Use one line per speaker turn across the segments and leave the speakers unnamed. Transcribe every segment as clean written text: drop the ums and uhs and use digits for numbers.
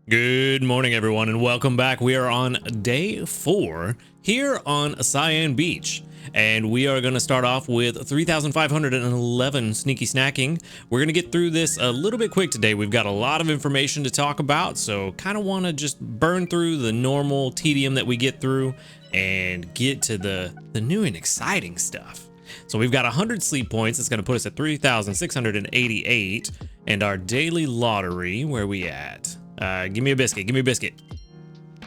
Good morning, everyone, and welcome back. We are on day 4 here on Cyan Beach, and we are going to start off with 3,511 sneaky snacking. We're going to get through this a little bit quick today. We've got a lot of information to talk about, so kind of want to just burn through the normal tedium that we get through and get to the new and exciting stuff. So we've got 100 sleep points. It's going to put us at 3,688, and our daily lottery, where we at? Give me a biscuit. Give me a biscuit.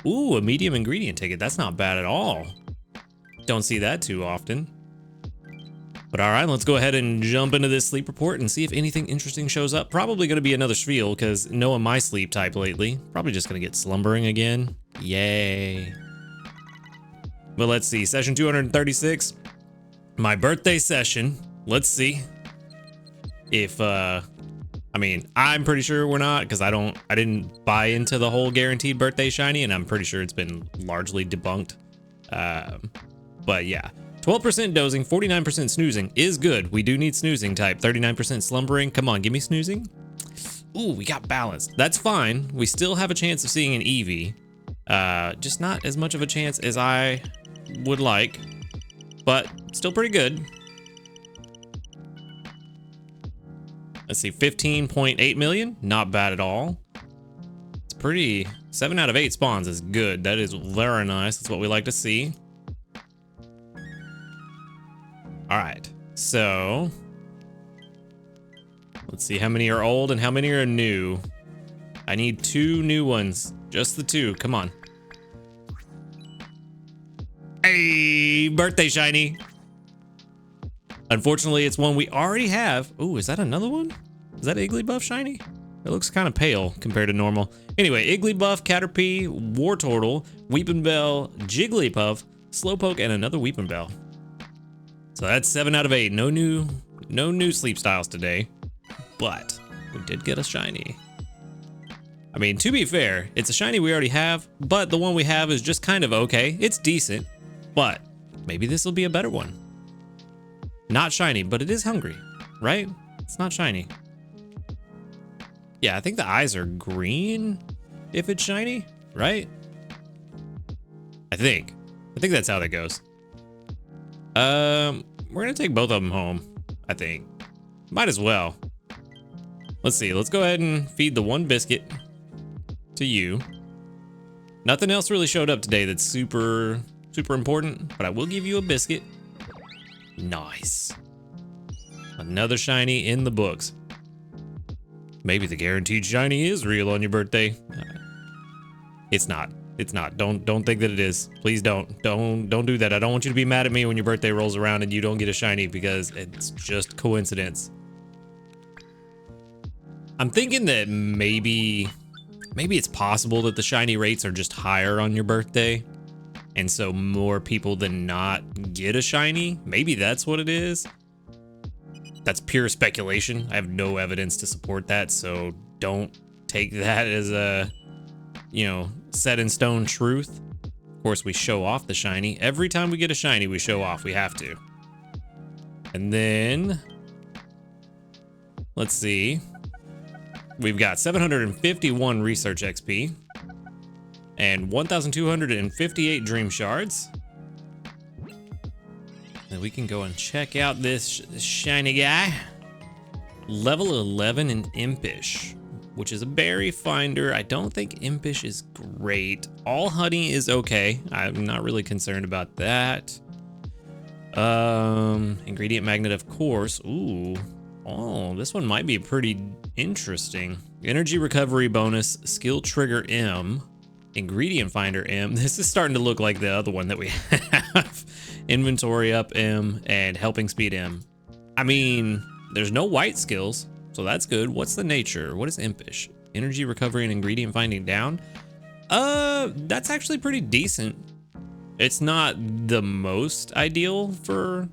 Ooh, a medium ingredient ticket. That's not bad at all. Don't see that too often. But all right, let's go ahead and jump into this sleep report and see if anything interesting shows up. Probably going to be another spiel because knowing my sleep type lately, probably just going to get slumbering again. Yay. But let's see. Session 236. My birthday session. Let's see if I mean, I'm pretty sure we're not, because I didn't buy into the whole guaranteed birthday shiny, and I'm pretty sure it's been largely debunked. But yeah, 12% dozing, 49% snoozing is good. We do need snoozing type. 39% slumbering. Come on, give me snoozing. Ooh, we got balanced. That's fine. We still have a chance of seeing an Eevee. Just not as much of a chance as I would like, but still pretty good. Let's see, 15.8 million, not bad at all. It's pretty, 7 out of 8 spawns is good. That is very nice. That's what we like to see. All right, so let's see how many are old and how many are new. I need 2 new ones, just the 2, come on. Hey, birthday shiny. Unfortunately, it's one we already have. Ooh, is that another one? Is that Igglybuff shiny? It looks kind of pale compared to normal. Anyway, Igglybuff, Caterpie, Wartortle, Weepinbell, Jigglypuff, Slowpoke, and another Weepinbell. So that's 7 out of 8. No new sleep styles today, but we did get a shiny. I mean, to be fair, it's a shiny we already have, but the one we have is just kind of okay. It's decent, but maybe this will be a better one. Not shiny, but it is hungry, right? It's not shiny. Yeah, I think the eyes are green if it's shiny, right? I think that's how that goes. We're gonna take both of them home, I think. Might as well. Let's see, let's go ahead and feed the 1 biscuit to you. Nothing else really showed up today that's super important, but I will give you a biscuit. Nice. Another shiny in the books. Maybe the guaranteed shiny is real on your birthday. It's not. It's not. Don't think that it is. Please don't do that. I don't want you to be mad at me when your birthday rolls around and you don't get a shiny because it's just coincidence. I'm thinking that maybe it's possible that the shiny rates are just higher on your birthday. And so more people than not get a shiny. Maybe that's what it is. That's pure speculation. I have no evidence to support that, so don't take that as a, set in stone truth. Of course, we show off the shiny. Every time we get a shiny, we show off. We have to. And then, let's see. We've got 751 research XP. And 1,258 dream shards. And we can go and check out this shiny guy. Level 11 in Impish, which is a berry finder. I don't think Impish is great. All honey is okay. I'm not really concerned about that. Ingredient magnet, of course. Ooh. Oh, this one might be pretty interesting. Energy recovery bonus, skill trigger M. Ingredient finder M. This is starting to look like the other one that we have. Inventory up M and helping speed M. I mean, there's no white skills, so that's good. What's the nature? What is Impish? Energy recovery and ingredient finding down. That's actually pretty decent. It's not the most ideal for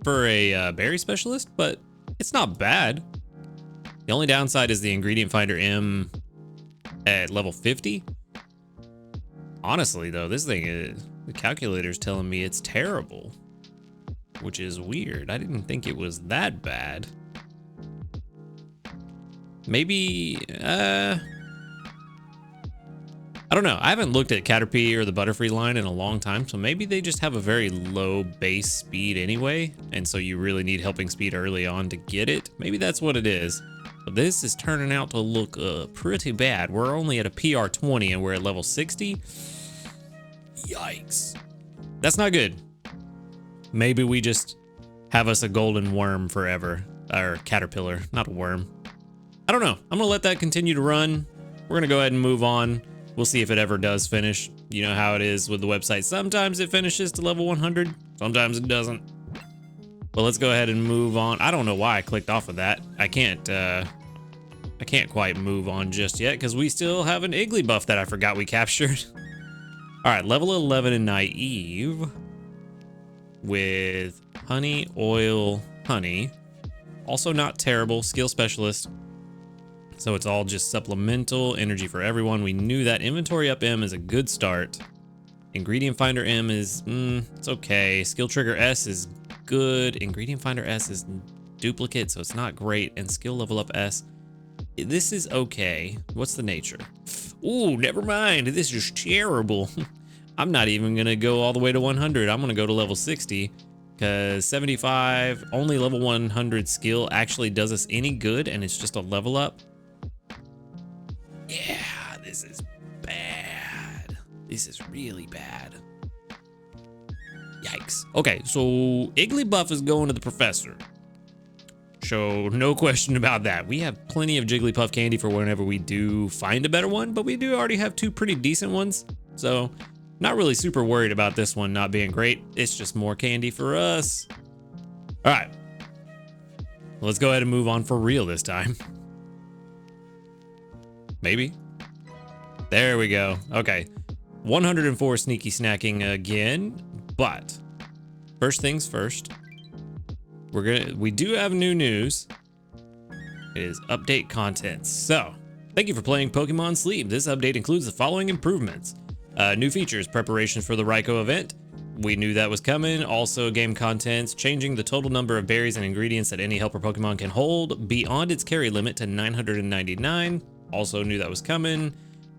a berry specialist, but it's not bad. The only downside is the ingredient finder M at level 50. Honestly, though, this thing is, the calculator's telling me it's terrible, which is weird. I didn't think it was that bad. Maybe, I don't know. I haven't looked at Caterpie or the Butterfree line in a long time, so maybe they just have a very low base speed anyway, and so you really need helping speed early on to get it. Maybe that's what it is. But this is turning out to look pretty bad. We're only at a PR 20 and we're at level 60. Yikes. That's not good. Maybe we just have us a golden worm forever. Or caterpillar, not a worm. I don't know. I'm gonna let that continue to run. We're gonna go ahead and move on. We'll see if it ever does finish. You know how it is with the website. Sometimes it finishes to level 100. Sometimes it doesn't. But let's go ahead and move on. I don't know why I clicked off of that. I can't quite move on just yet because we still have an Igglybuff that I forgot we captured. All right, level 11 in Naive with honey, oil, honey. Also not terrible, skill specialist. So it's all just supplemental energy for everyone. We knew that. Inventory up M is a good start. Ingredient Finder M is, it's okay. Skill Trigger S is good. Ingredient Finder S is duplicate, so it's not great. And Skill Level Up S, this is okay. What's the nature? Ooh, never mind. This is terrible. I'm not even gonna go all the way to 100. I'm gonna go to level 60 because 75, only level 100 skill actually does us any good, and it's just a level up. Yeah, this is bad. This is really bad. Yikes. Okay, so Igglybuff is going to the professor. So no question about that. We have plenty of Jigglypuff candy for whenever we do find a better one, but we do already have two pretty decent ones. So not really super worried about this one not being great. It's just more candy for us. All right. Let's go ahead and move on for real this time. Maybe. There we go. Okay. 104 sneaky snacking again, but first things first. We do have new news. It is update contents. So, thank you for playing Pokemon Sleep. This update includes the following improvements. New features, preparations for the Raikou event. We knew that was coming. Also, game contents, changing the total number of berries and ingredients that any helper Pokemon can hold beyond its carry limit to 999. Also knew that was coming.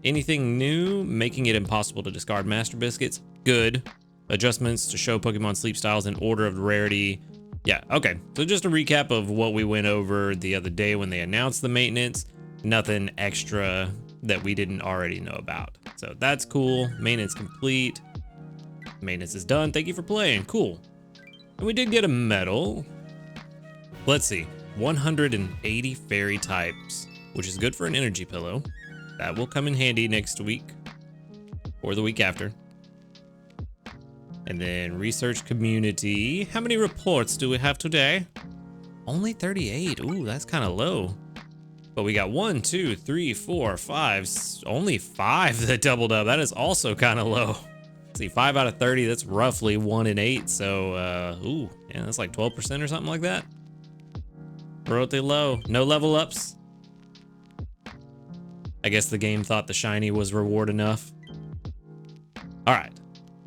Anything new, making it impossible to discard Master Biscuits. Good. Adjustments to show Pokemon Sleep styles in order of rarity. Yeah, okay. So just a recap of what we went over the other day when they announced the maintenance. Nothing extra that we didn't already know about. So that's cool. Maintenance complete. Maintenance is done. Thank you for playing. Cool. And we did get a medal. Let's see. 180 fairy types, which is good for an energy pillow. That will come in handy next week or the week after. And then research community. How many reports do we have today? Only 38. Ooh, that's kind of low. But we got 1, 2, 3, 4, 5. Only 5 that doubled up. That is also kind of low. Let's see, 5 out of 30. That's roughly 1 in 8. So, ooh, yeah, that's like 12% or something like that. Really low. No level ups. I guess the game thought the shiny was reward enough. All right.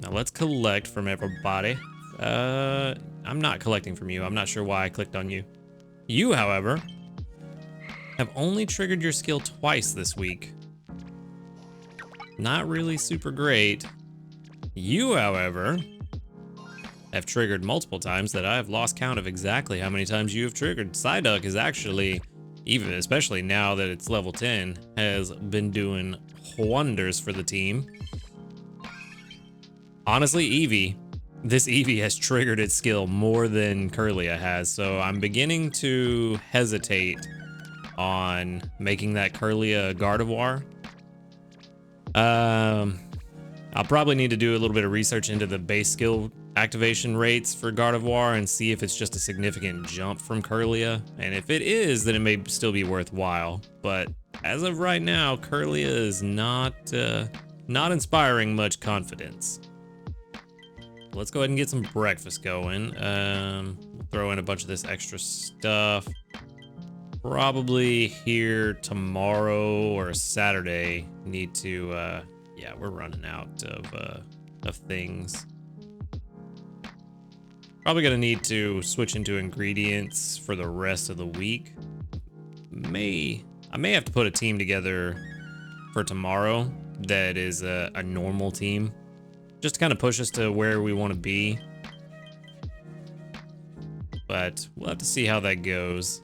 Now let's collect from everybody. I'm not collecting from you. I'm not sure why I clicked on you. You, however, have only triggered your skill twice this week. Not really super great. You, however, have triggered multiple times that I have lost count of exactly how many times you have triggered. Psyduck is actually, even especially now that it's level 10, has been doing wonders for the team. Honestly, Eevee, this Eevee has triggered its skill more than Kirlia has, so I'm beginning to hesitate on making that Kirlia a Gardevoir. I'll probably need to do a little bit of research into the base skill activation rates for Gardevoir and see if it's just a significant jump from Kirlia. And if it is, then it may still be worthwhile. But as of right now, Kirlia is not inspiring much confidence. Let's go ahead and get some breakfast going. We'll throw in a bunch of this extra stuff. Probably here tomorrow or Saturday. Need to, yeah, we're running out of things. Probably gonna need to switch into ingredients for the rest of the week. I may have to put a team together for tomorrow that is a normal team, just to kind of push us to where we want to be. But we'll have to see how that goes.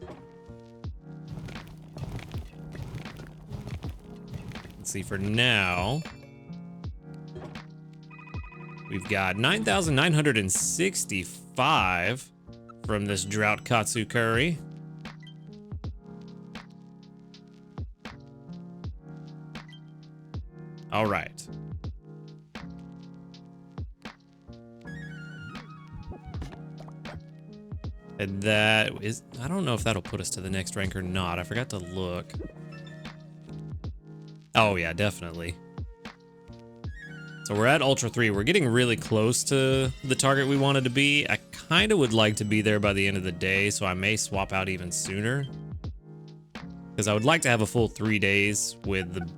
Let's see, for now, we've got 9,965 from this drought katsu curry. All right. And that is, I don't know if that'll put us to the next rank or not. I forgot to look. Oh yeah, definitely. So we're at Ultra 3. We're getting really close to the target we wanted to be. I kind of would like to be there by the end of the day, so I may swap out even sooner. Because I would like to have a full 3 days with the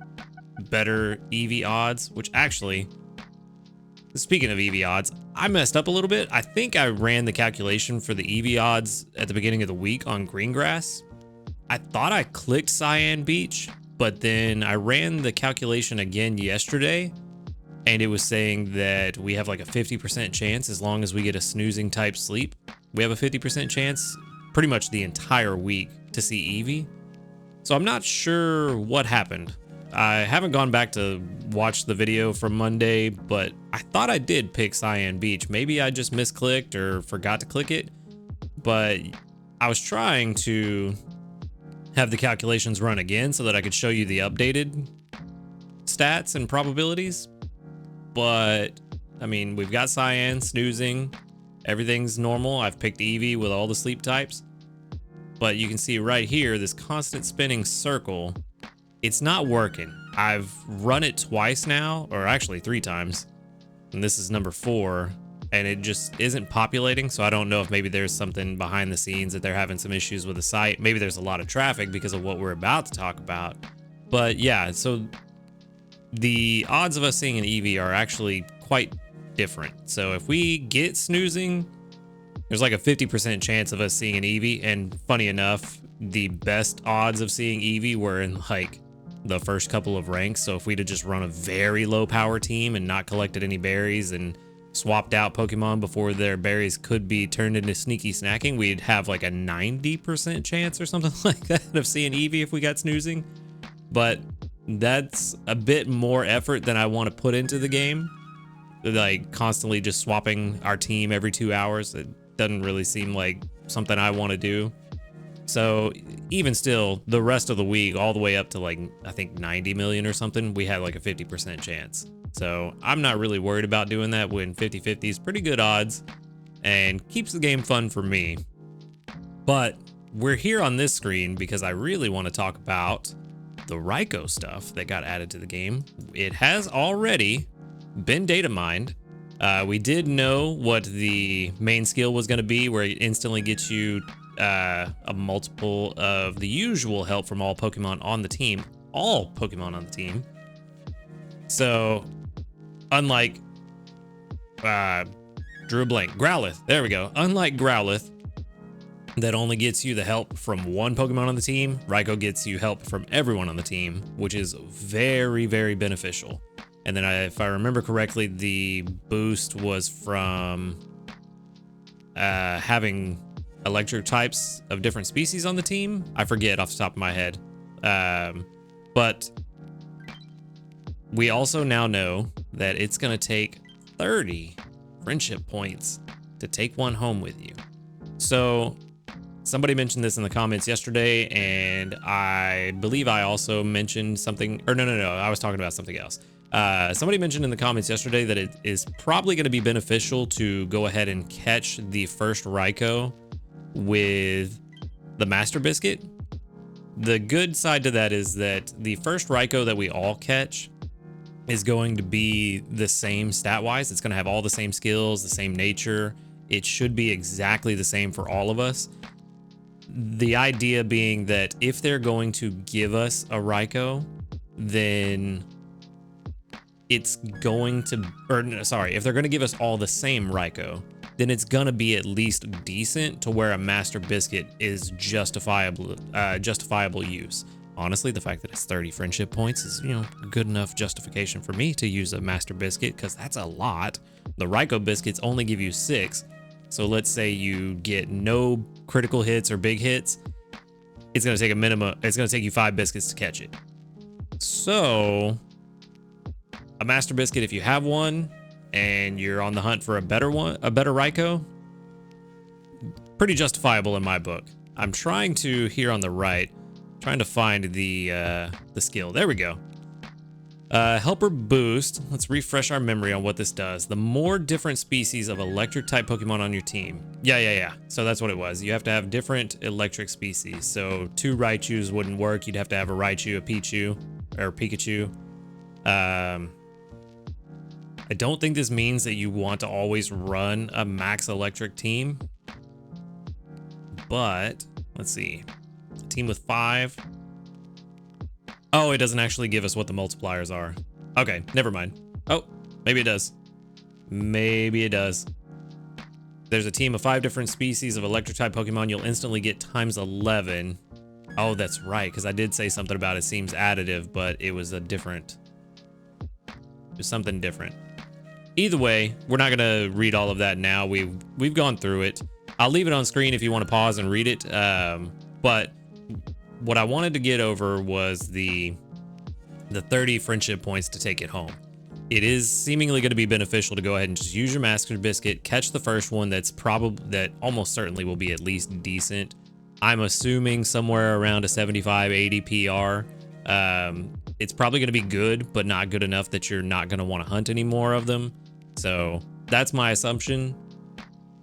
better EV odds, which actually, speaking of EV odds, I messed up a little bit. I think I ran the calculation for the EV odds at the beginning of the week on Greengrass. I thought I clicked Cyan Beach, but then I ran the calculation again yesterday, and it was saying that we have like a 50% chance as long as we get a snoozing type sleep. We have a 50% chance pretty much the entire week to see Eevee. So I'm not sure what happened. I haven't gone back to watch the video from Monday, but I thought I did pick Cyan Beach. Maybe I just misclicked or forgot to click it, but I was trying to have the calculations run again so that I could show you the updated stats and probabilities. But I mean, we've got Cyan, snoozing, everything's normal. I've picked Eevee with all the sleep types, but you can see right here, this constant spinning circle, it's not working. I've run it twice now, or actually 3 times, and this is number 4, and it just isn't populating. So I don't know if maybe there's something behind the scenes that they're having some issues with the site. Maybe there's a lot of traffic because of what we're about to talk about. But yeah, so the odds of us seeing an Eevee are actually quite different. So if we get snoozing, there's like a 50% chance of us seeing an Eevee. And funny enough, the best odds of seeing Eevee were in like the first couple of ranks. So if we'd have just run a very low power team and not collected any berries and swapped out Pokemon before their berries could be turned into sneaky snacking, we'd have like a 90% chance or something like that of seeing Eevee if we got snoozing. But that's a bit more effort than I want to put into the game. Like constantly just swapping our team every 2 hours. It doesn't really seem like something I want to do. So even still, the rest of the week, all the way up to like, I think 90 million or something, we had like a 50% chance. So I'm not really worried about doing that when 50-50 is pretty good odds and keeps the game fun for me. But we're here on this screen because I really want to talk about the Raikou stuff that got added to the game. It has already been data mined. We did know what the main skill was going to be, where it instantly gets you a multiple of the usual help from all Pokemon on the team. All Pokemon on the team. So, unlike drew a blank. Growlithe. There we go. Unlike Growlithe, that only gets you the help from one Pokemon on the team, Raikou gets you help from everyone on the team, which is very, very beneficial. And then if I remember correctly, the boost was from having electric types of different species on the team. I forget off the top of my head. But we also now know that it's going to take 30 friendship points to take one home with you. So somebody mentioned this in the comments yesterday, and I believe I also mentioned something, or no, I was talking about something else. Somebody mentioned in the comments yesterday that it is probably going to be beneficial to go ahead and catch the first Raikou with the Master Biscuit. The good side to that is that the first Raikou that we all catch is going to be the same stat-wise. It's going to have all the same skills, the same nature. It should be exactly the same for all of us. The idea being that if they're going to give us a Raikou, then it's going to, or sorry, if they're going to give us all the same Raikou, then it's going to be at least decent to where a Master Biscuit is justifiable use. honestly, the fact that it's 30 friendship points is, you know, good enough justification for me to use a master biscuit, because that's a lot. The Raikou biscuits only give you 6. So let's say you get no critical hits or big hits. It's going to take a minimum. It's going to take you 5 biscuits to catch it. So a master biscuit, if you have one and you're on the hunt for a better one, a better Raikou, pretty justifiable in my book. I'm trying to, here on the right, trying to find the skill. There we go. Helper boost. Let's refresh our memory on what this does. The more different species of electric type Pokemon on your team. Yeah. So that's what it was. You have to have different electric species. So 2 Raichus wouldn't work. You'd have to have a Raichu, a Pichu, or Pikachu. I don't think this means that you want to always run a max electric team. But let's see. A team with 5. Oh, it doesn't actually give us what the multipliers are. Okay, never mind. Oh, maybe it does. Maybe it does. There's a team of 5 different species of electric type Pokemon. You'll instantly get times 11. Oh, that's right, because I did say something about it seems additive, but it was a different. It was something different. Either way, we're not gonna read all of that now. We've gone through it. I'll leave it on screen if you want to pause and read it. But what I wanted to get over was the 30 friendship points to take it home. It is seemingly going to be beneficial to go ahead and just use your master biscuit, catch the first one that almost certainly will be at least decent. I'm assuming somewhere around a 75, 80 PR. It's probably going to be good, but not good enough that you're not going to want to hunt any more of them. So that's my assumption.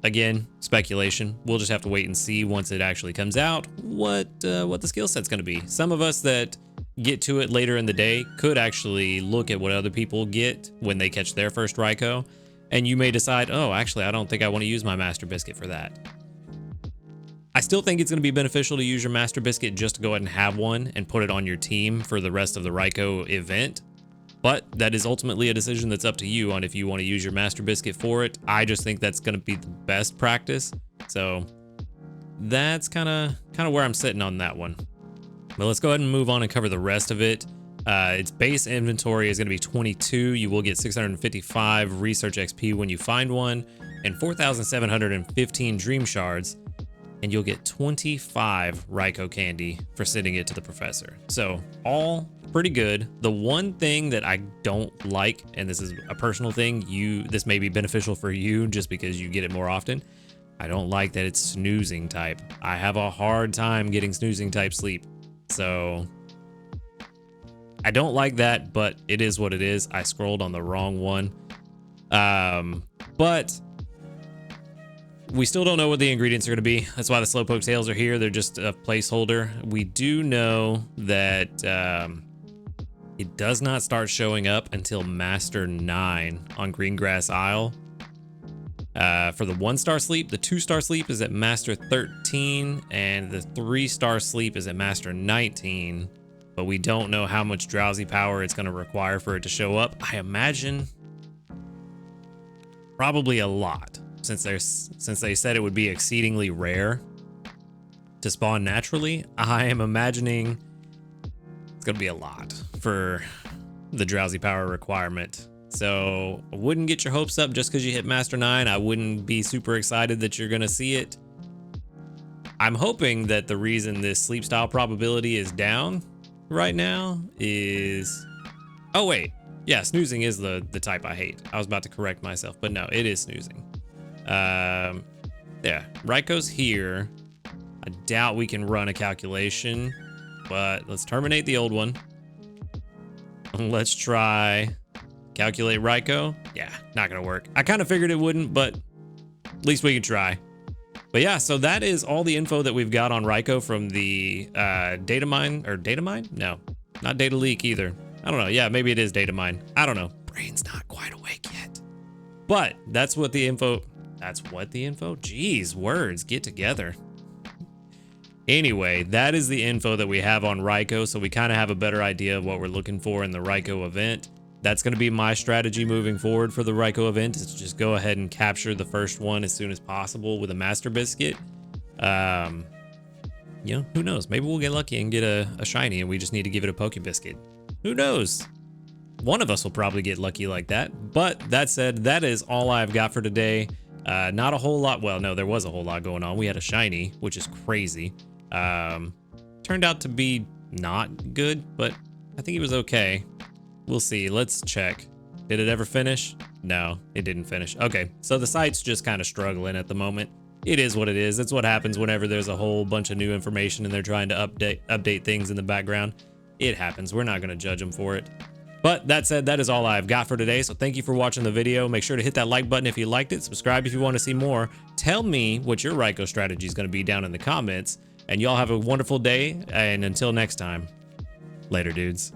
Again, speculation. We'll just have to wait and see once it actually comes out what the skill set's going to be. Some of us that get to it later in the day could actually look at what other people get when they catch their first Raikou, and you may decide, oh, actually, I don't think I want to use my master biscuit for that. I still think it's going to be beneficial to use your master biscuit just to go ahead and have one and put it on your team for the rest of the Raikou event. But that is ultimately a decision that's up to you on if you want to use your master biscuit for it. I just think that's going to be the best practice. So that's kind of where I'm sitting on that one. But let's go ahead and move on and cover the rest of it. Its base inventory is going to be 22. You will get 655 research XP when you find one, and 4,715 dream shards. And you'll get 25 Raikou candy for sending it to the professor. So all pretty good. The one thing that I don't like, and this is a personal thing, this may be beneficial for you just because you get it more often. I don't like that it's snoozing type. I have a hard time getting snoozing type sleep. So I don't like that, but it is what it is. I scrolled on the wrong one. But we still don't know what the ingredients are going to be. That's why the Slowpoke tails are here. They're just a placeholder. We do know that it does not start showing up until Master 9 on Greengrass Isle. For the 1-star sleep, the 2-star sleep is at Master 13, and the 3-star sleep is at Master 19. But we don't know how much drowsy power it's going to require for it to show up. I imagine probably a lot. Since they said it would be exceedingly rare to spawn naturally, I am imagining it's gonna be a lot for the drowsy power requirement. So I wouldn't get your hopes up just because you hit Master 9. I wouldn't be super excited that you're gonna see it. I'm hoping that the reason this sleep style probability is down right now is... Oh wait, yeah, snoozing is the type I hate. I was about to correct myself, but no, it is snoozing. Yeah, Raikou's here. I doubt we can run a calculation, but let's terminate the old one. Let's try calculate Raikou. Yeah, not gonna work. I kind of figured it wouldn't, but at least we can try. But yeah, so that is all the info that we've got on Raikou from the data mine. No, not data leak either. I don't know. Yeah, maybe it is data mine. I don't know. Brain's not quite awake yet. But that's what the info... Jeez, words, get together. Anyway, that is the info that we have on Raikou, so we kind of have a better idea of what we're looking for in the Raikou event. That's going to be my strategy moving forward for the Raikou event, is to just go ahead and capture the first one as soon as possible with a Master Biscuit. You know, who knows? Maybe we'll get lucky and get a shiny and we just need to give it a Poke Biscuit. Who knows? One of us will probably get lucky like that. But that said, that is all I've got for today. Not a whole lot. Well, no, there was a whole lot going on. We had a shiny, which is crazy. Turned out to be not good, but I think it was okay. We'll see. Let's check. Did it ever finish? No, it didn't finish. Okay, so the site's just kind of struggling at the moment. It is what it is. It's what happens whenever there's a whole bunch of new information and they're trying to update things in the background. It happens. We're not going to judge them for it. But that said, that is all I've got for today. So thank you for watching the video. Make sure to hit that like button if you liked it. Subscribe if you want to see more. Tell me what your Raikou strategy is going to be down in the comments. And y'all have a wonderful day. And until next time, later, dudes.